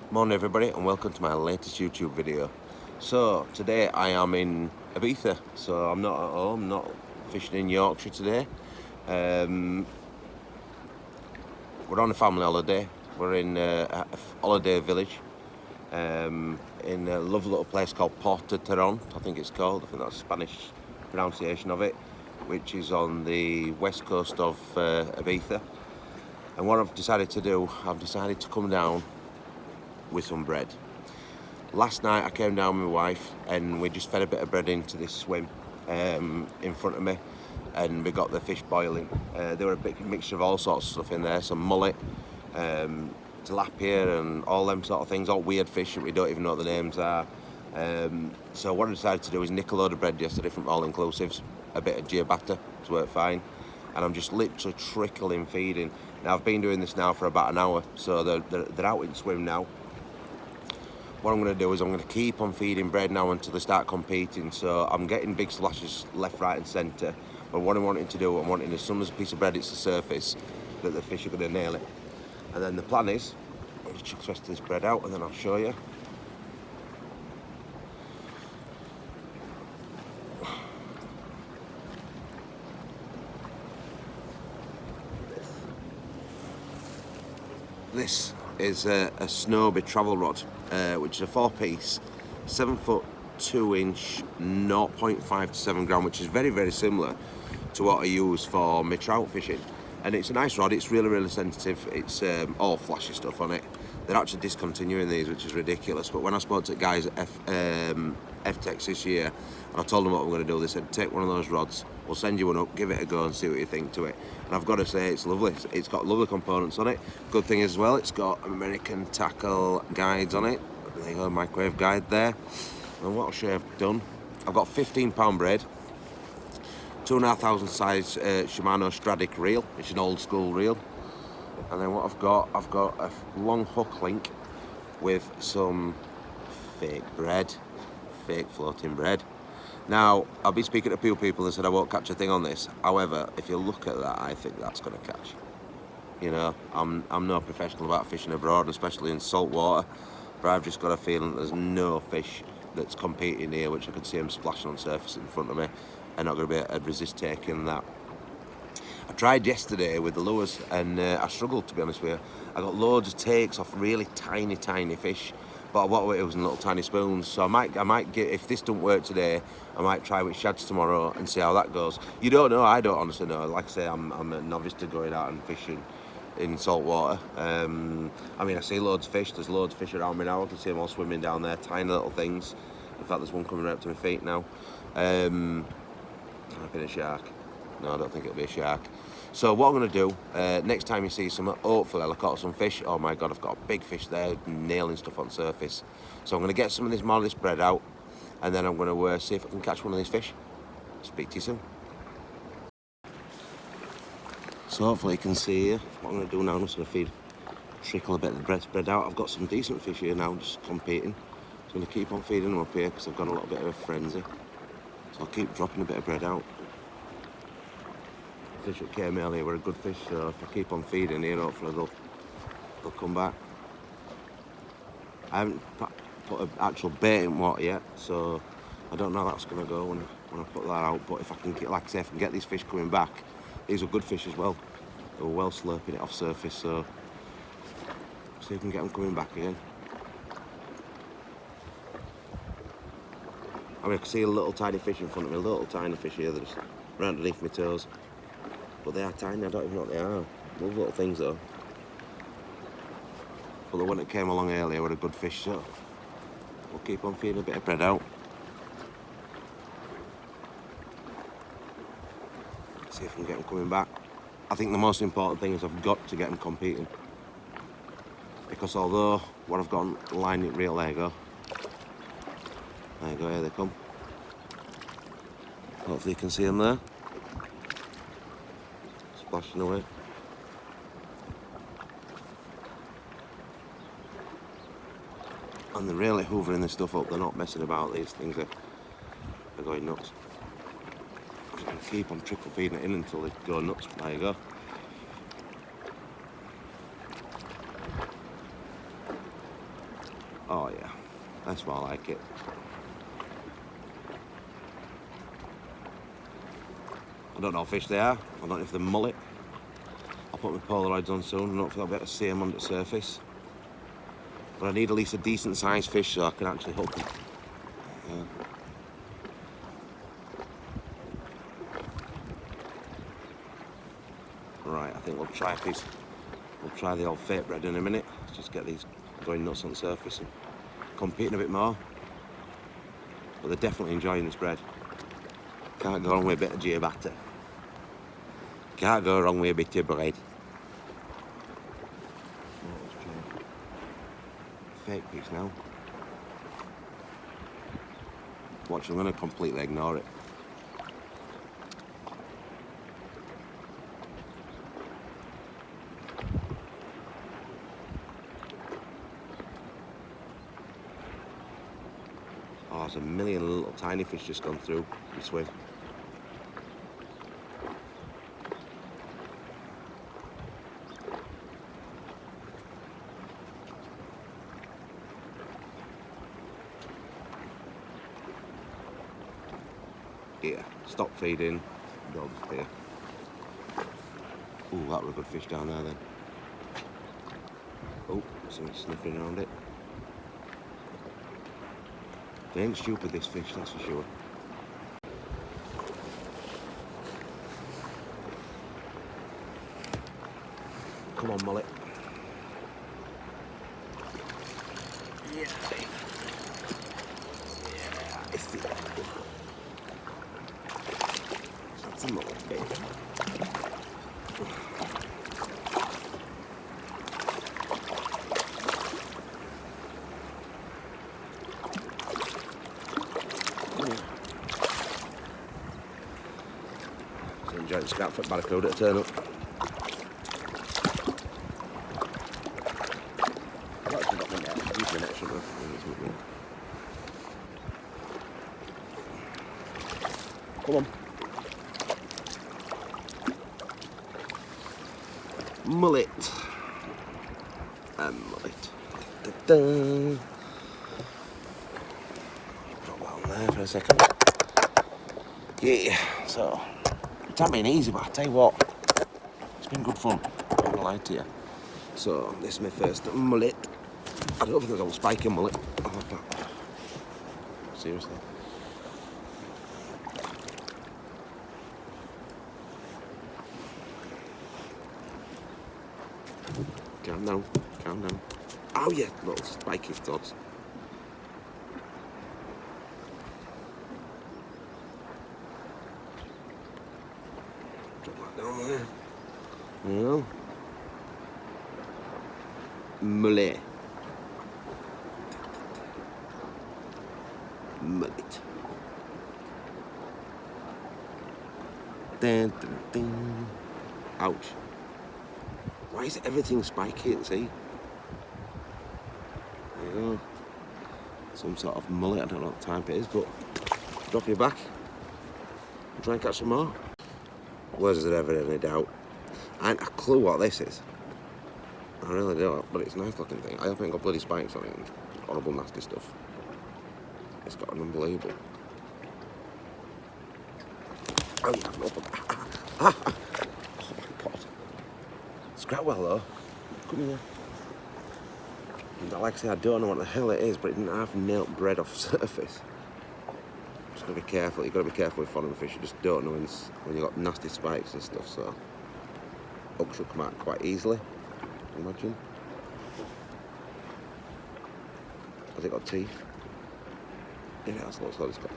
Morning everybody and welcome to my latest YouTube video. So today I am in Ibiza, so I'm not at home, not fishing in Yorkshire today. We're on a family holiday. We're in a holiday village in a lovely little place called Porto Terron, I think it's called. I think that's the Spanish pronunciation of it, which is on the west coast of Ibiza. And what I've decided to do, I've decided to come down with some bread. Last night I came down with my wife and we just fed a bit of bread into this swim in front of me, and we got the fish boiling. There were a big mixture of all sorts of stuff in there, some mullet, tilapia and all them sort of things, all weird fish that we don't even know what the names are. So what I decided to do is nick a load of bread yesterday from All Inclusives, a bit of ciabatta to work fine, and I'm just literally trickling feeding. Now I've been doing this now for about an hour, so they're out in swim now. What I'm going to do is I'm going to keep on feeding bread now until they start competing. So I'm getting big slashes left, right and centre. But what I'm wanting to do, I'm wanting as soon as a piece of bread hits the surface, that the fish are going to nail it. And then the plan is, I'll just chuck the rest of this bread out and then I'll show you. This is a Snowbee travel rod, which is a 4-piece, 7-foot 2-inch, 0.5 to 7 gram, which is very, very similar to what I use for my trout fishing. And it's a nice rod, it's really, really sensitive. It's all flashy stuff on it. They're actually discontinuing these, which is ridiculous. But when I spoke to guys at FTEX this year, and I told them what we're going to do, they said, take one of those rods, we'll send you one up, give it a go and see what you think to it. And I've got to say, it's lovely. It's got lovely components on it. Good thing as well, it's got American tackle guides on it. There you go, microwave guide there. And what I'll show you I've done, I've got 15-pound braid, 2,500 size Shimano Stradic reel, which is an old school reel. And then what I've got a long hook link with some fake bread, fake floating bread. Now, I'll be speaking to a few people and said I won't catch a thing on this. However, if you look at that, I think that's going to catch. You know, I'm no professional about fishing abroad, especially in salt water, but I've just got a feeling there's no fish that's competing here, which I could see them splashing on surface in front of me, and not going to be able to resist taking that. I tried yesterday with the lures and I struggled, to be honest with you. I got loads of takes off really tiny fish, but what it was in little tiny spoons. So I might get, if this doesn't work today, I might try with shads tomorrow and see how that goes. You don't know, I don't honestly know. Like I say, I'm a novice to going out and fishing in salt water. I mean, I see loads of fish. There's loads of fish around me now. I can see them all swimming down there, tiny little things. In fact, there's one coming right up to my feet now. I've been a shark. No, I don't think it'll be a shark. So what I'm going to do, next time you see some, hopefully I'll have caught some fish. Oh my God, I've got a big fish there nailing stuff on surface. So I'm going to get some of this more of this bread out, and then I'm going to see if I can catch one of these fish. Speak to you soon. So hopefully you can see here. What I'm going to do now, I'm just going to trickle a bit of the bread out. I've got some decent fish here now, just competing. So I'm going to keep on feeding them up here because I've got a little bit of a frenzy. So I'll keep dropping a bit of bread out. Fish that came earlier were a good fish, so if I keep on feeding here, hopefully they'll come back. I haven't put an actual bait in water yet, so I don't know how that's going to go when I put that out. But if I can get, like I say, if I can get these fish coming back, these are good fish as well. They were well slurping it off surface, so see if we can get them coming back again. I mean, I can see a little tiny fish in front of me, a little tiny fish here that are right underneath my toes. But they are tiny, I don't even know what they are. Love little things though. But the one that came along earlier were a good fish, so we'll keep on feeding a bit of bread out. See if we can get them coming back. I think the most important thing is I've got to get them competing. Because although what I've got on the line reel, there you go. There you go, here they come. Hopefully you can see them there. Splashing away. And they're really hoovering this stuff up, they're not messing about, these things are going nuts. I'm just going to keep on trickle feeding it in until they go nuts. There you go. Oh yeah, that's why I like it. I don't know what fish they are. I don't know if they're mullet. I'll put my Polaroids on soon and hopefully I'll be able to see them under the surface. But I need at least a decent sized fish so I can actually hook them. Yeah. Right, I think we'll try a piece. We'll try the old fake bread in a minute. Let's just get these going nuts on the surface and competing a bit more. But they're definitely enjoying this bread. Can't go wrong with a bit of ciabatta. Can't go wrong with a bit of bread. Fake piece now. Watch, I'm going to completely ignore it. Oh, there's a million little tiny fish just gone through this way. Here, stop feeding, dogs here. Ooh, that was a good fish down there then. Oh, something sniffing around it. They ain't stupid, this fish, that's for sure. Come on, mullet. Yeah. Yeah, it's it. That's a mullet, baby. Enjoying the scrapfoot barracuda to turn up. I've actually got my net. Use my net, shouldn't I? Come on. Mullet. And mullet. Da-da. Drop that on there for a second. Yeah, so. It hasn't been easy, but I tell you what, it's been good fun. I'm not gonna lie to you. So, this is my first mullet. I don't think there's a spiky mullet. I love that. Seriously. Calm down, calm down. Oh yeah, little spiky dogs. Drop that down there. Yeah. Mullet. Mullet. Dun, dun, dun. Ouch. Why is everything spiky at sea? There you go. Some sort of mullet, I don't know what type it is, but drop your back and try and catch some more. Was there ever any doubt? I ain't a clue what this is. I really don't, but it's a nice looking thing. I haven't got bloody spikes on it and horrible nasty stuff. It's got an unbelievable. Oh yeah, no, oh my god. Scrap well though. Come here. And like I say, I don't know what the hell it is, but it didn't have nailed bread off surface. Just gotta be careful. You've got to be careful with following fish. You just don't know when you've got nasty spikes and stuff. So hooks will come out quite easily. Imagine. Has it got teeth? Yeah, it has. Looks like it's got.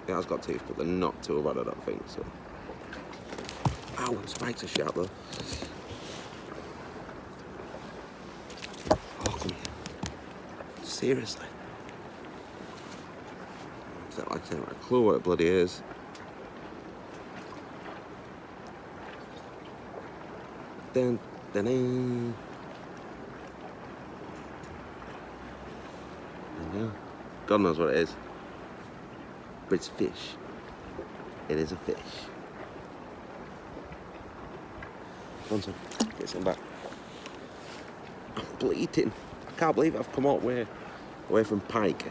It has got teeth, but they're not too bad, I don't think. So. Ow, the spikes are sharp though. Oh, come here. Seriously. Like I said, I have a clue what it bloody is. Dun, dun, dun. There you go. God knows what it is. But it's fish. It is a fish. One second. Get some back. I'm bleeding. I can't believe I've come all the way away from pike.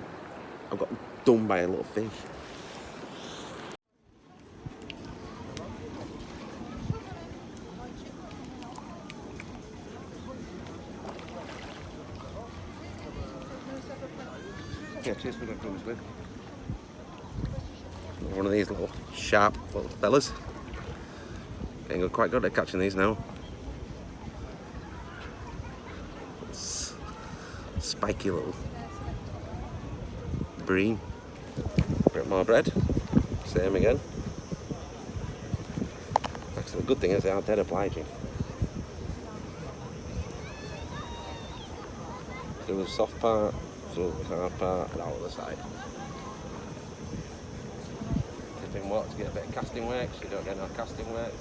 I've got done by a little fish. Yeah, cheers for that, with. One of these little sharp little fellas. Getting quite good at catching these now. Spiky little bream. Bit more bread. Same again. Actually, the good thing is they are dead obliging. Through the soft part, through the hard part, and out of the side. Tipping water to get a bit of casting work, so you don't get no casting work.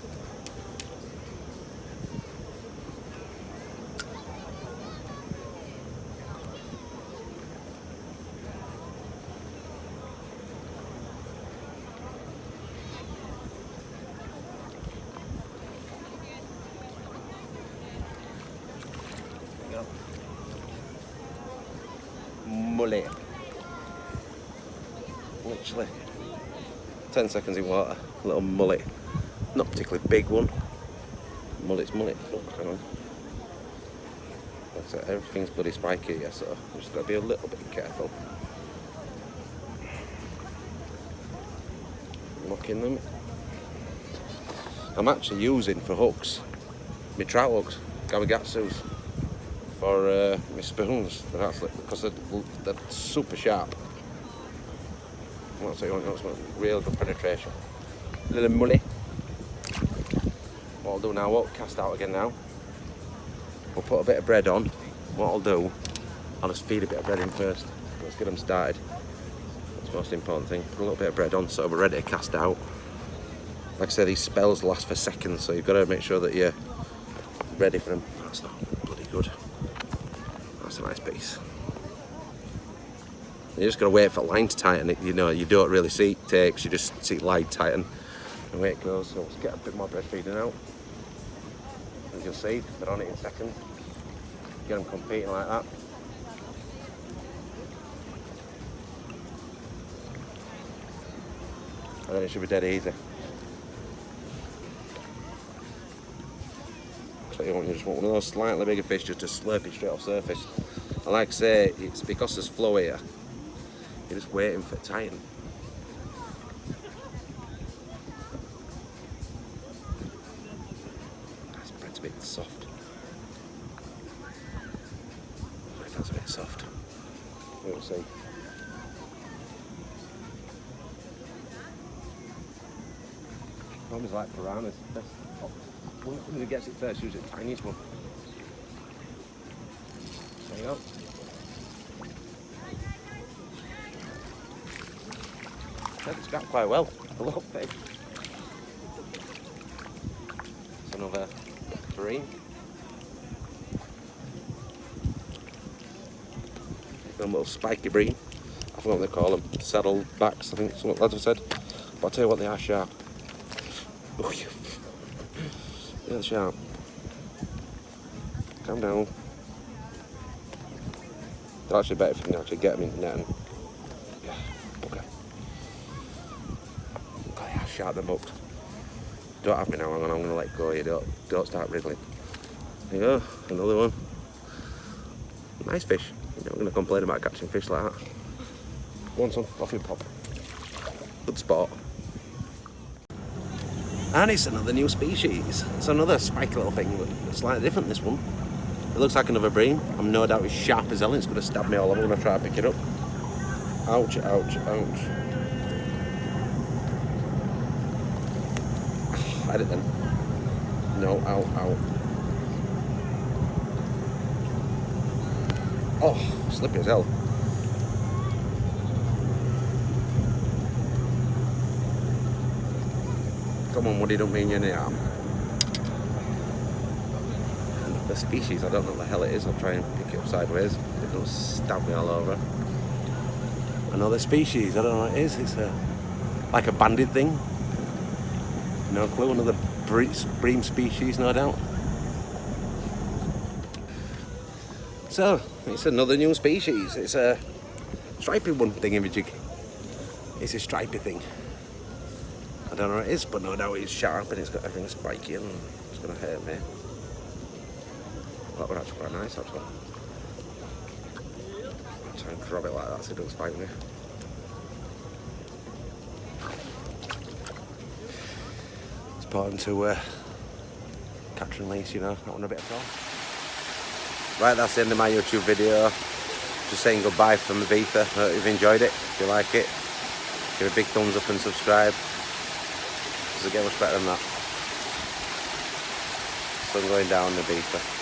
Mullet. Literally 10 seconds in water, a little mullet. Not particularly big one. Mullet's mullet. Oh, hang on. That's it. Everything's bloody spiky here, so I've just got to be a little bit careful. Locking them. I'm actually using for hooks my trout hooks, Gawagatsus, for my spoons. They're actually, because they're super sharp. That's what you want, some real good penetration. Little mully. What I'll do now, I won't cast out again now. We'll put a bit of bread on. What I'll do, I'll just feed a bit of bread in first. Let's get them started. That's the most important thing. Put a little bit of bread on so we're ready to cast out. Like I say, these spells last for seconds, so you've got to make sure that you're ready for them. That's not bloody good. That's a nice piece. You just got to wait for line to tighten it. You know, you don't really see it takes, you just see line tighten. And away it goes. So let's get a bit more bread feeding out. As you'll see, they're on it in seconds. Get them competing like that. And then it should be dead easy. So you just want one of those slightly bigger fish just to slurp it straight off surface. And like I say, it's because there's flow here. You're just waiting for it to tighten. This bread's a bit soft. What if that's a bit soft? We'll see. Almost like piranhas. Who gets it first, use the tiniest one. There you go. It's got quite well. A little big. It's another bream. A little spiky bream. I forgot what they call them. Saddle backs, I think some lads have said. But I'll tell you what, they are sharp. Oh, yeah. They're sharp. Calm down. They're actually better if you can actually get them in the net. Yeah, okay. Sharp them up. Don't have me now, I'm going to let go. You don't start wriggling. There you go, another one. Nice fish. You're not going to complain about catching fish like that. Go on, son, off you pop. Good spot. And it's another new species. It's another spiky little thing, but it's slightly different, this one. It looks like another bream. I'm no doubt it's sharp as hell. It's going to stab me all over when I try to pick it up. Ouch, ouch, ouch. Hide it then. No, ow, ow. Oh, slippy as hell. Come on, Woody, don't mean you're in the arm. And the species, I don't know what the hell it is. I'll try and pick it up sideways. It don't stab me all over. Another species, I don't know what it is. It's like a banded thing. No clue, another bream species, no doubt. So, it's another new species. It's a stripy one thingamajig. It's a stripy thing. I don't know what it is, but no doubt it's sharp and it's got everything spiky and it's going to hurt me. That would actually quite nice, actually. I'll try and grab it like that so it doesn't spike me. It's important to catch and release, you know, not on a bit of fun. Right, that's the end of my YouTube video. Just saying goodbye from Ibiza. I hope you've enjoyed it. If you like it, give a big thumbs up and subscribe. Does it get much better than that? Sun going down in Ibiza.